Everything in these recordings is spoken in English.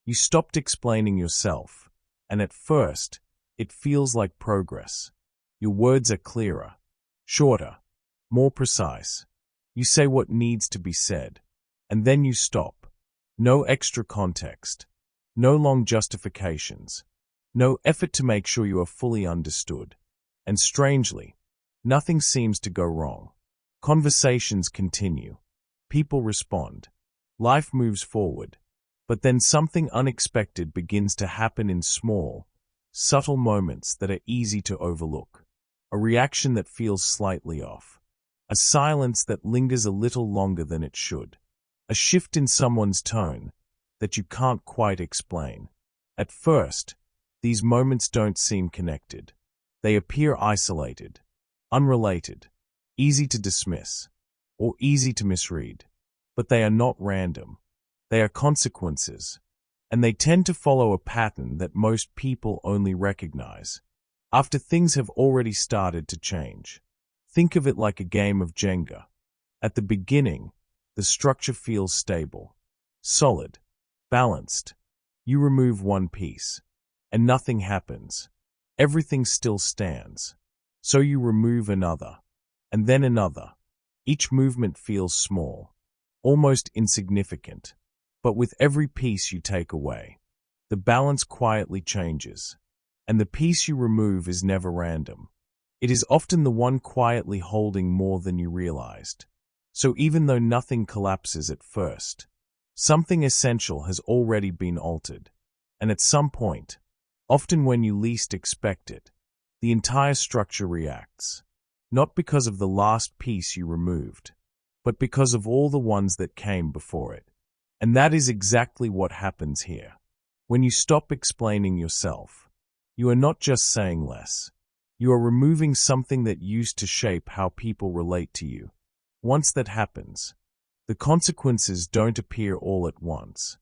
You stopped explaining yourself, and at first, it feels like progress. Your words are clearer, shorter, more precise. You say what needs to be said, and then you stop. No extra context, no long justifications, no effort to make sure you are fully understood. And strangely, nothing seems to go wrong. Conversations continue. People respond. Life moves forward. But then something unexpected begins to happen in small, subtle moments that are easy to overlook. A reaction that feels slightly off. A silence that lingers a little longer than it should. A shift in someone's tone that you can't quite explain. At first, these moments don't seem connected. They appear isolated, unrelated, easy to dismiss, or easy to misread. But they are not random. They are consequences, and they tend to follow a pattern that most people only recognize after things have already started to change. Think of it like a game of Jenga. At the beginning, the structure feels stable, solid, balanced. You remove one piece, and nothing happens. Everything still stands. So you remove another, and then another. Each movement feels small, almost insignificant. But with every piece you take away, the balance quietly changes, and the piece you remove is never random. It is often the one quietly holding more than you realized. So even though nothing collapses at first, something essential has already been altered, and at some point, often when you least expect it, the entire structure reacts, not because of the last piece you removed, but because of all the ones that came before it. And that is exactly what happens here. When you stop explaining yourself, you are not just saying less. You are removing something that used to shape how people relate to you. Once that happens, the consequences don't appear all at once.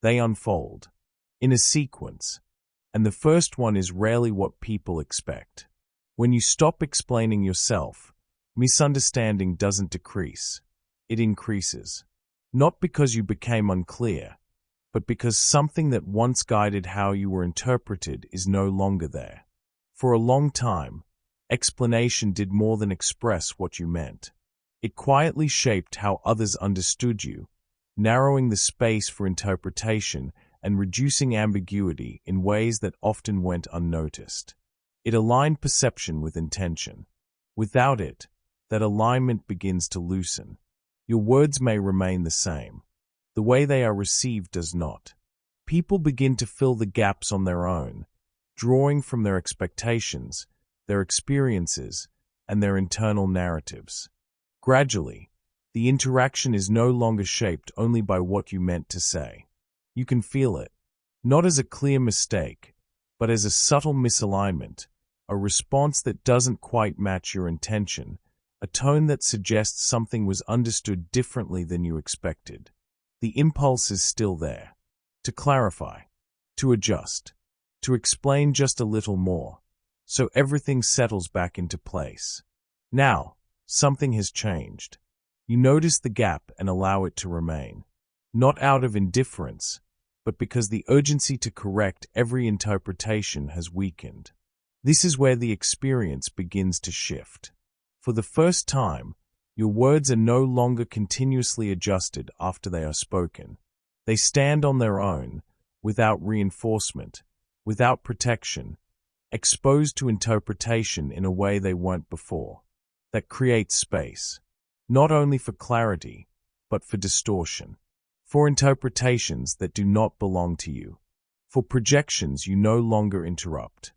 They unfold, in a sequence, and the first one is rarely what people expect. When you stop explaining yourself, misunderstanding doesn't decrease, it increases. Not because you became unclear, but because something that once guided how you were interpreted is no longer there. For a long time, explanation did more than express what you meant. It quietly shaped how others understood you, narrowing the space for interpretation and reducing ambiguity in ways that often went unnoticed. It aligned perception with intention. Without it, that alignment begins to loosen. Your words may remain the same. The way they are received does not. People begin to fill the gaps on their own, drawing from their expectations, their experiences, and their internal narratives. Gradually, the interaction is no longer shaped only by what you meant to say. You can feel it, not as a clear mistake, but as a subtle misalignment, a response that doesn't quite match your intention, a tone that suggests something was understood differently than you expected. The impulse is still there, to clarify, to adjust, to explain just a little more, so everything settles back into place. Now, something has changed. You notice the gap and allow it to remain, not out of indifference, but because the urgency to correct every interpretation has weakened. This is where the experience begins to shift. For the first time, your words are no longer continuously adjusted after they are spoken. They stand on their own, without reinforcement, without protection, exposed to interpretation in a way they weren't before. That creates space, not only for clarity, but for distortion, for interpretations that do not belong to you, for projections you no longer interrupt.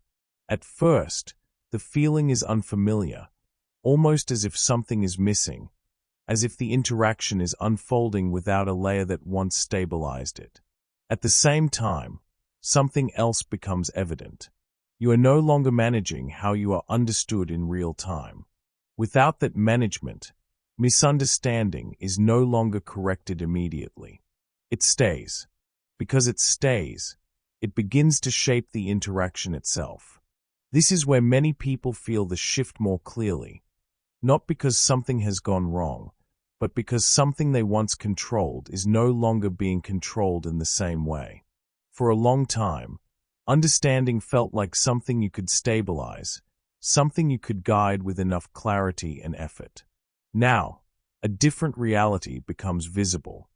At first, the feeling is unfamiliar, almost as if something is missing, as if the interaction is unfolding without a layer that once stabilized it. At the same time, something else becomes evident. You are no longer managing how you are understood in real time. Without that management, misunderstanding is no longer corrected immediately. It stays. Because it stays, it begins to shape the interaction itself. This is where many people feel the shift more clearly. Not because something has gone wrong, but because something they once controlled is no longer being controlled in the same way. For a long time, understanding felt like something you could stabilize, something you could guide with enough clarity and effort. Now, a different reality becomes visible.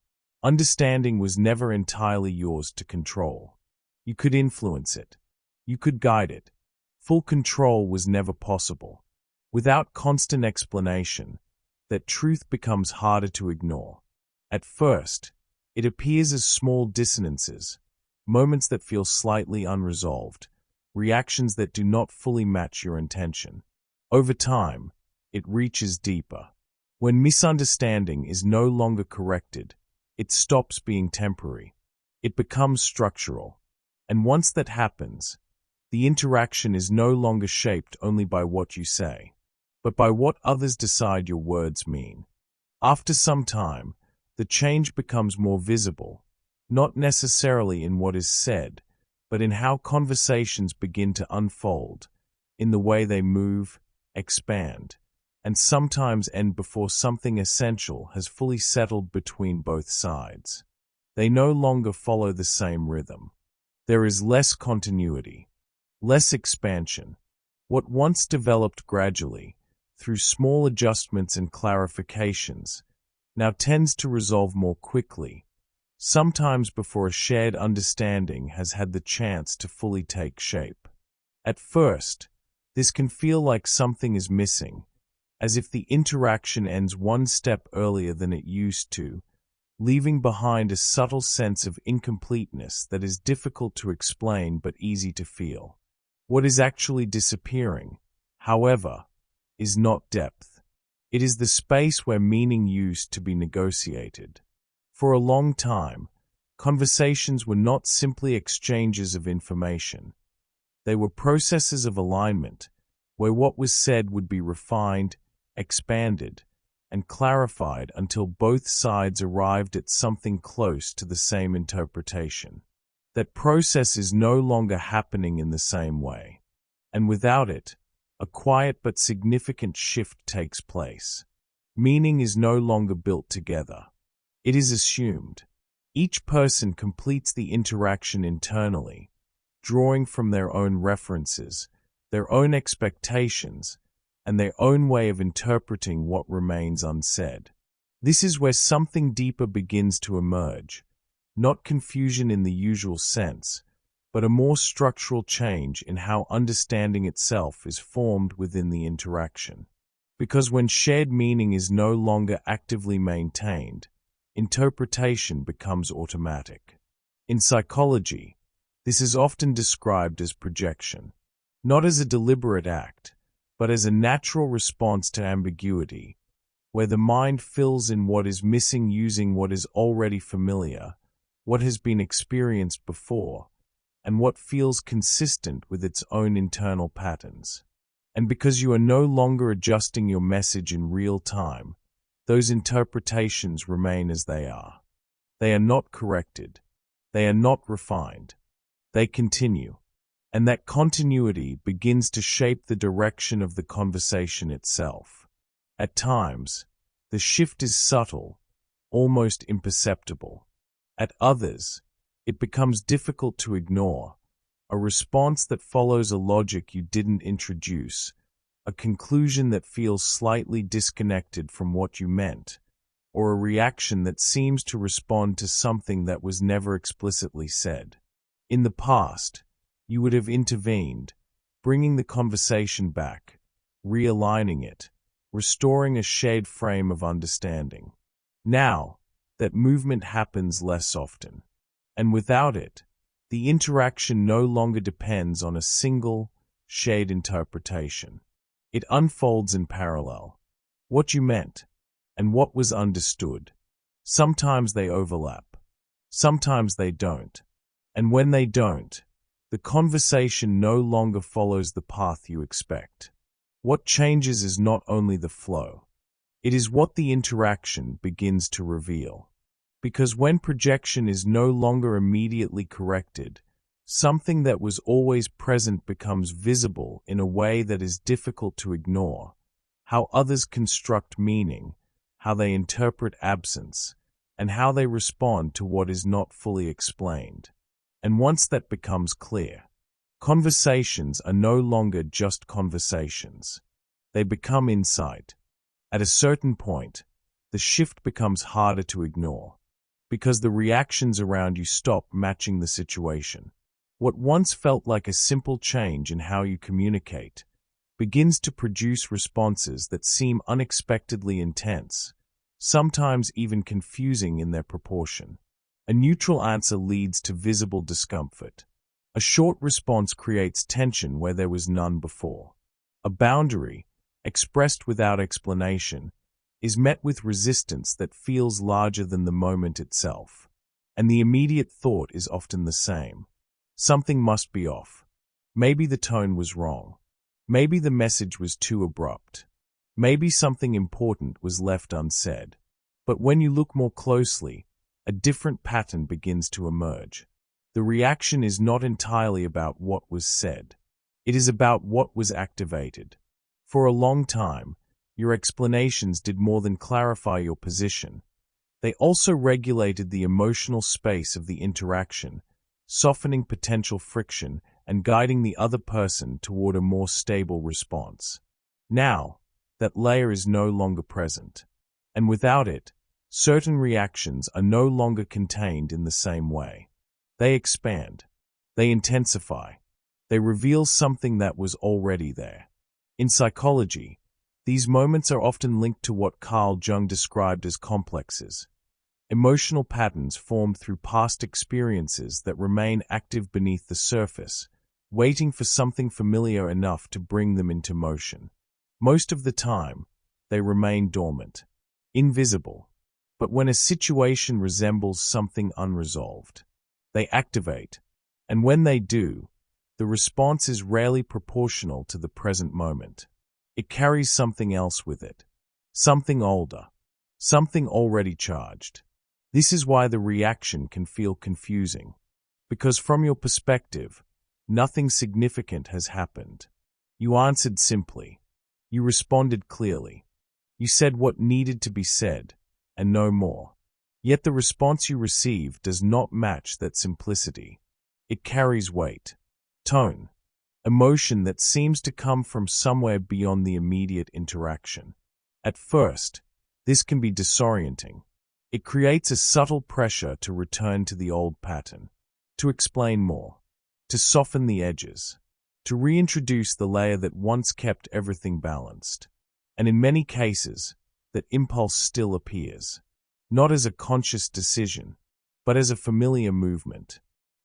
Understanding was never entirely yours to control. You could influence it. You could guide it. Full control was never possible. Without constant explanation, that truth becomes harder to ignore. At first, it appears as small dissonances, moments that feel slightly unresolved, reactions that do not fully match your intention. Over time, it reaches deeper. When misunderstanding is no longer corrected, it stops being temporary. It becomes structural. And once that happens, the interaction is no longer shaped only by what you say, but by what others decide your words mean. After some time, the change becomes more visible, not necessarily in what is said, but in how conversations begin to unfold, in the way they move, expand, and sometimes end before something essential has fully settled between both sides. They no longer follow the same rhythm. There is less continuity, less expansion. What once developed gradually, through small adjustments and clarifications, now tends to resolve more quickly, sometimes before a shared understanding has had the chance to fully take shape. At first, this can feel like something is missing, as if the interaction ends one step earlier than it used to, leaving behind a subtle sense of incompleteness that is difficult to explain but easy to feel. What is actually disappearing, however, is not depth. It is the space where meaning used to be negotiated. For a long time, conversations were not simply exchanges of information. They were processes of alignment, where what was said would be refined, expanded, and clarified until both sides arrived at something close to the same interpretation. That process is no longer happening in the same way, and without it, a quiet but significant shift takes place. Meaning is no longer built together. It is assumed. Each person completes the interaction internally, drawing from their own references, their own expectations, and their own way of interpreting what remains unsaid. This is where something deeper begins to emerge, not confusion in the usual sense, but a more structural change in how understanding itself is formed within the interaction. Because when shared meaning is no longer actively maintained, interpretation becomes automatic. In psychology, this is often described as projection, not as a deliberate act, but as a natural response to ambiguity, where the mind fills in what is missing using what is already familiar, what has been experienced before, and what feels consistent with its own internal patterns. And because you are no longer adjusting your message in real time, those interpretations remain as they are. They are not corrected. They are not refined. They continue. And that continuity begins to shape the direction of the conversation itself. At times, the shift is subtle, almost imperceptible. At others, it becomes difficult to ignore, a response that follows a logic you didn't introduce, a conclusion that feels slightly disconnected from what you meant, or a reaction that seems to respond to something that was never explicitly said. In the past, you would have intervened, bringing the conversation back, realigning it, restoring a shared frame of understanding. Now, that movement happens less often. And without it, the interaction no longer depends on a single, shared interpretation. It unfolds in parallel. What you meant, and what was understood. Sometimes they overlap. Sometimes they don't. And when they don't, the conversation no longer follows the path you expect. What changes is not only the flow. It is what the interaction begins to reveal. Because when projection is no longer immediately corrected, something that was always present becomes visible in a way that is difficult to ignore. How others construct meaning, how they interpret absence, and how they respond to what is not fully explained. And once that becomes clear, conversations are no longer just conversations. They become insight. At a certain point, the shift becomes harder to ignore, because the reactions around you stop matching the situation. What once felt like a simple change in how you communicate begins to produce responses that seem unexpectedly intense, sometimes even confusing in their proportion. A neutral answer leads to visible discomfort. A short response creates tension where there was none before. A boundary, expressed without explanation, is met with resistance that feels larger than the moment itself. And the immediate thought is often the same. Something must be off. Maybe the tone was wrong. Maybe the message was too abrupt. Maybe something important was left unsaid. But when you look more closely, a different pattern begins to emerge. The reaction is not entirely about what was said. It is about what was activated. For a long time, your explanations did more than clarify your position. They also regulated the emotional space of the interaction, softening potential friction and guiding the other person toward a more stable response. Now, that layer is no longer present. And without it, certain reactions are no longer contained in the same way. They expand. They intensify. They reveal something that was already there. In psychology, these moments are often linked to what Carl Jung described as complexes, emotional patterns formed through past experiences that remain active beneath the surface, waiting for something familiar enough to bring them into motion. Most of the time, they remain dormant, invisible. But when a situation resembles something unresolved, they activate, and when they do, the response is rarely proportional to the present moment. It carries something else with it, something older, something already charged. This is why the reaction can feel confusing, because from your perspective, nothing significant has happened. You answered simply. You responded clearly. You said what needed to be said, and no more. Yet the response you receive does not match that simplicity. It carries weight, tone, emotion that seems to come from somewhere beyond the immediate interaction. At first, this can be disorienting. It creates a subtle pressure to return to the old pattern, to explain more, to soften the edges, to reintroduce the layer that once kept everything balanced. And in many cases, that impulse still appears, not as a conscious decision, but as a familiar movement,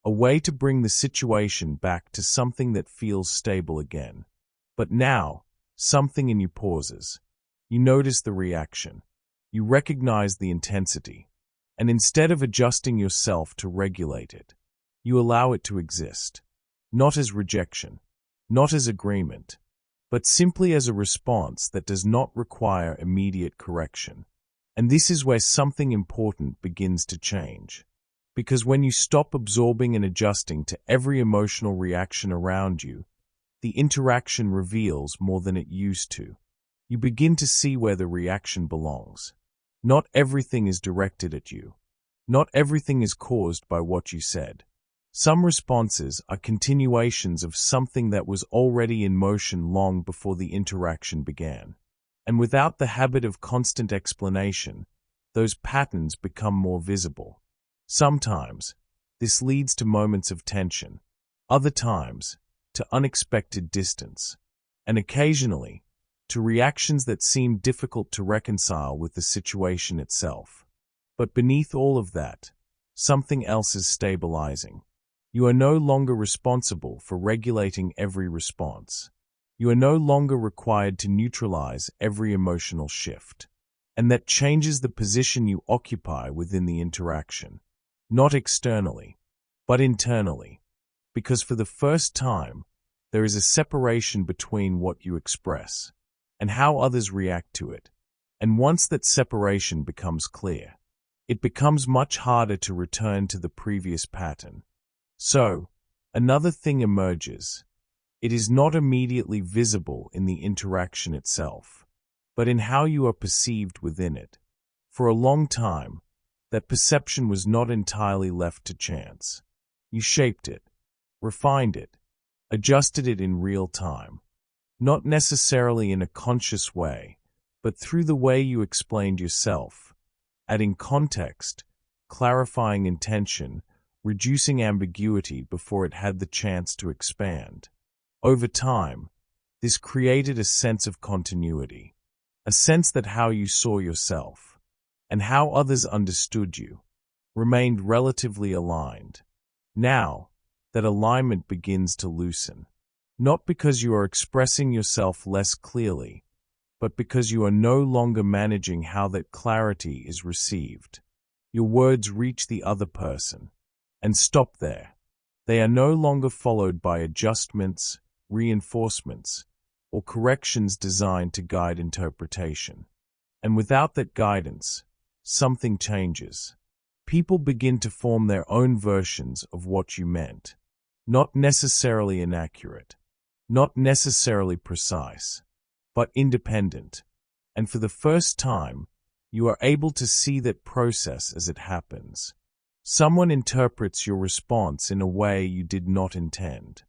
a way to bring the situation back to something that feels stable again. But now, something in you pauses. You notice the reaction. You recognize the intensity. And instead of adjusting yourself to regulate it, you allow it to exist, not as rejection, not as agreement, but simply as a response that does not require immediate correction. And this is where something important begins to change. Because when you stop absorbing and adjusting to every emotional reaction around you, the interaction reveals more than it used to. You begin to see where the reaction belongs. Not everything is directed at you. Not everything is caused by what you said. Some responses are continuations of something that was already in motion long before the interaction began. And without the habit of constant explanation, those patterns become more visible. Sometimes, this leads to moments of tension. Other times, to unexpected distance. And occasionally, to reactions that seem difficult to reconcile with the situation itself. But beneath all of that, something else is stabilizing. You are no longer responsible for regulating every response. You are no longer required to neutralize every emotional shift. And that changes the position you occupy within the interaction. Not externally, but internally. Because for the first time, there is a separation between what you express and how others react to it. And once that separation becomes clear, it becomes much harder to return to the previous pattern. So, another thing emerges. It is not immediately visible in the interaction itself, but in how you are perceived within it. For a long time, that perception was not entirely left to chance. You shaped it, refined it, adjusted it in real time. Not necessarily in a conscious way, but through the way you explained yourself, adding context, clarifying intention, reducing ambiguity before it had the chance to expand. Over time, this created a sense of continuity, a sense that how you saw yourself, and how others understood you, remained relatively aligned. Now, that alignment begins to loosen. Not because you are expressing yourself less clearly, but because you are no longer managing how that clarity is received. Your words reach the other person, and stop there. They are no longer followed by adjustments, reinforcements, or corrections designed to guide interpretation. And without that guidance, something changes. People begin to form their own versions of what you meant. Not necessarily inaccurate, not necessarily precise, but independent. And for the first time, you are able to see that process as it happens. Someone interprets your response in a way you did not intend.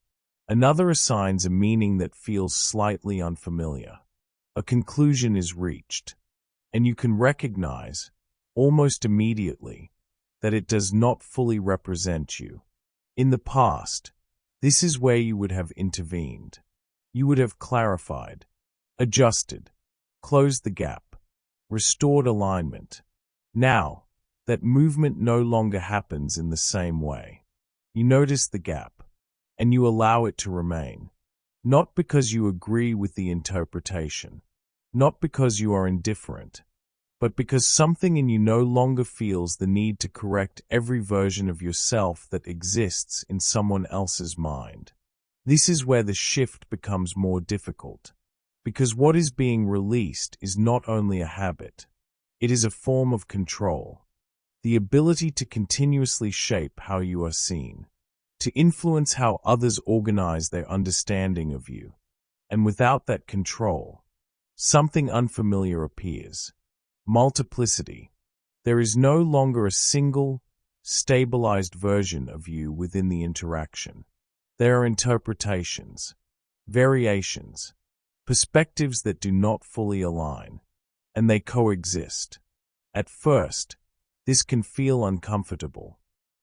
Another assigns a meaning that feels slightly unfamiliar. A conclusion is reached, and you can recognize, almost immediately, that it does not fully represent you. In the past, this is where you would have intervened. You would have clarified, adjusted, closed the gap, restored alignment. Now, that movement no longer happens in the same way. You notice the gap, and you allow it to remain. Not because you agree with the interpretation, not because you are indifferent, but because something in you no longer feels the need to correct every version of yourself that exists in someone else's mind. This is where the shift becomes more difficult, because what is being released is not only a habit, it is a form of control, the ability to continuously shape how you are seen, to influence how others organize their understanding of you. And without that control, something unfamiliar appears. Multiplicity. There is no longer a single, stabilized version of you within the interaction. There are interpretations, variations, perspectives that do not fully align, and they coexist. At first, this can feel uncomfortable,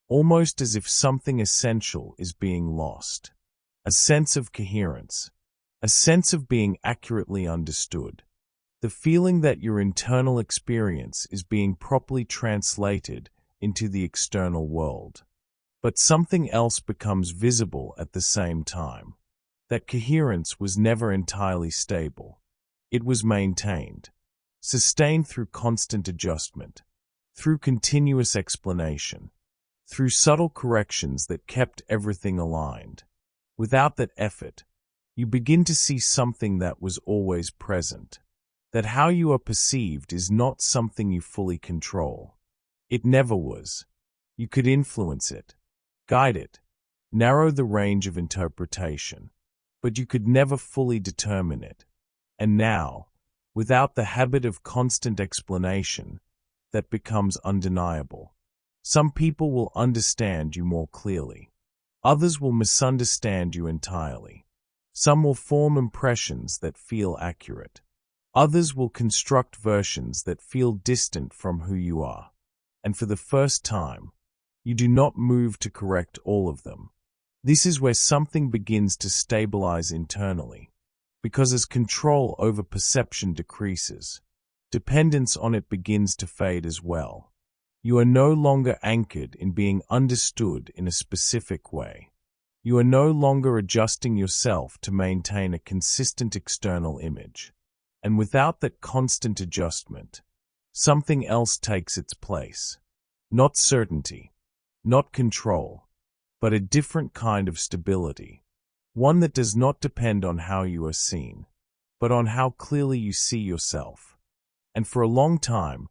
almost as if something essential is being lost. A sense of coherence, a sense of being accurately understood. The feeling that your internal experience is being properly translated into the external world. But something else becomes visible at the same time. That coherence was never entirely stable. It was maintained, sustained through constant adjustment, through continuous explanation, through subtle corrections that kept everything aligned. Without that effort, you begin to see something that was always present. That how you are perceived is not something you fully control. It never was. You could influence it, guide it, narrow the range of interpretation, but you could never fully determine it. And now, without the habit of constant explanation, that becomes undeniable. Some people will understand you more clearly. Others will misunderstand you entirely. Some will form impressions that feel accurate. Others will construct versions that feel distant from who you are. And for the first time, you do not move to correct all of them. This is where something begins to stabilize internally, because as control over perception decreases, dependence on it begins to fade as well. You are no longer anchored in being understood in a specific way. You are no longer adjusting yourself to maintain a consistent external image. And without that constant adjustment, something else takes its place. Not certainty, not control, but a different kind of stability. One that does not depend on how you are seen, but on how clearly you see yourself. And for a long time,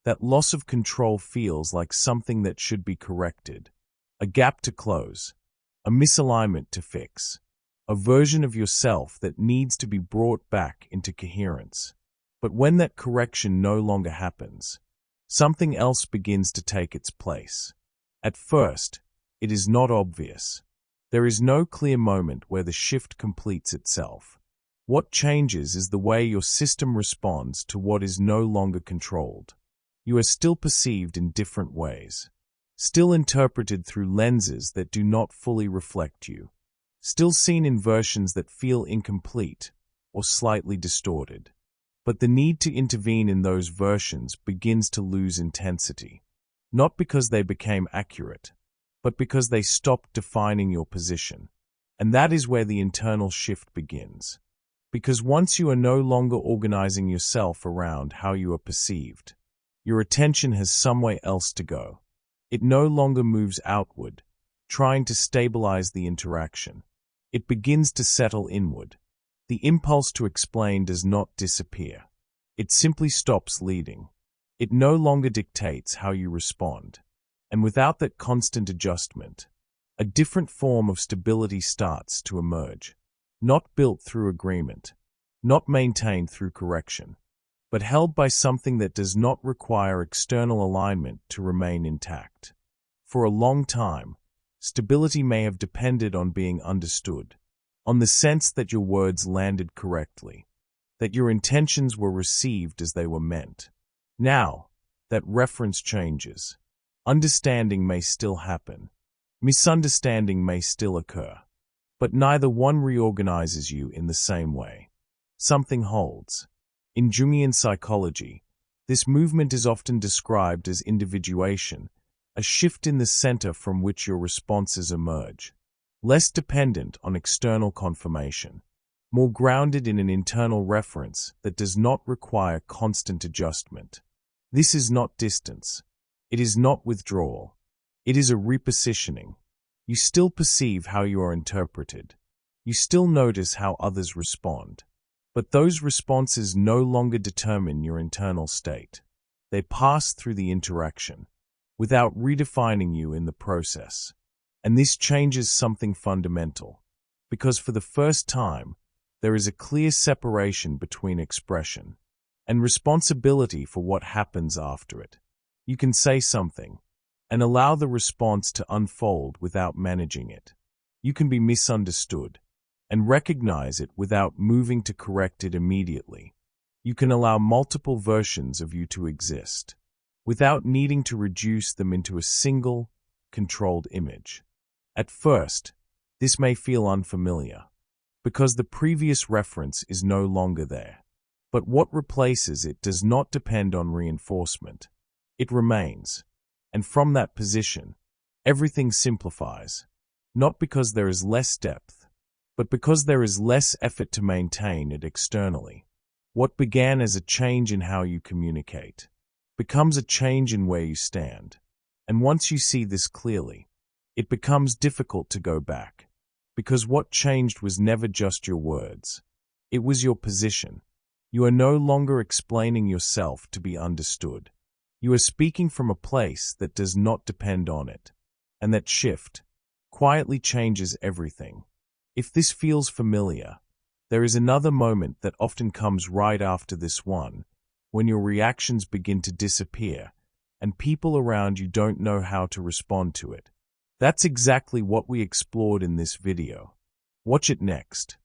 that loss of control feels like something that should be corrected, a gap to close, a misalignment to fix. A version of yourself that needs to be brought back into coherence. But when that correction no longer happens, something else begins to take its place. At first, It is not obvious. There is no clear moment where the shift completes itself. What changes is the way your system responds to what is no longer controlled. You are still perceived in different ways, still interpreted through lenses that do not fully reflect you, still seen in versions that feel incomplete or slightly distorted. But the need to intervene in those versions begins to lose intensity, not because they became accurate, but because they stopped defining your position. And that is where the internal shift begins. Because once you are no longer organizing yourself around how you are perceived, your attention has somewhere else to go. It no longer moves outward, trying to stabilize the interaction. It begins to settle inward. The impulse to explain does not disappear. It simply stops leading. It no longer dictates how you respond. And without that constant adjustment, a different form of stability starts to emerge. Not built through agreement, not maintained through correction, but held by something that does not require external alignment to remain intact. For a long time, stability may have depended on being understood, on the sense that your words landed correctly, that your intentions were received as they were meant. Now, that reference changes. Understanding may still happen. Misunderstanding may still occur. But neither one reorganizes you in the same way. Something holds. In Jungian psychology, this movement is often described as individuation, a shift in the center from which your responses emerge, less dependent on external confirmation, more grounded in an internal reference that does not require constant adjustment. This is not distance. It is not withdrawal. It is a repositioning. You still perceive how you are interpreted. You still notice how others respond. But those responses no longer determine your internal state. They pass through the interaction, without redefining you in the process. And this changes something fundamental, because for the first time, there is a clear separation between expression and responsibility for what happens after it. You can say something and allow the response to unfold without managing it. You can be misunderstood and recognize it without moving to correct it immediately. You can allow multiple versions of you to exist without needing to reduce them into a single, controlled image. At first, this may feel unfamiliar, because the previous reference is no longer there. But what replaces it does not depend on reinforcement. It remains. And from that position, everything simplifies, not because there is less depth, but because there is less effort to maintain it externally. What began as a change in how you communicate becomes a change in where you stand. And once you see this clearly, it becomes difficult to go back, because what changed was never just your words. It was your position. You are no longer explaining yourself to be understood. You are speaking from a place that does not depend on it, and that shift quietly changes everything. If this feels familiar, there is another moment that often comes right after this one, when your reactions begin to disappear, and people around you don't know how to respond to it. That's exactly what we explored in this video. Watch it next.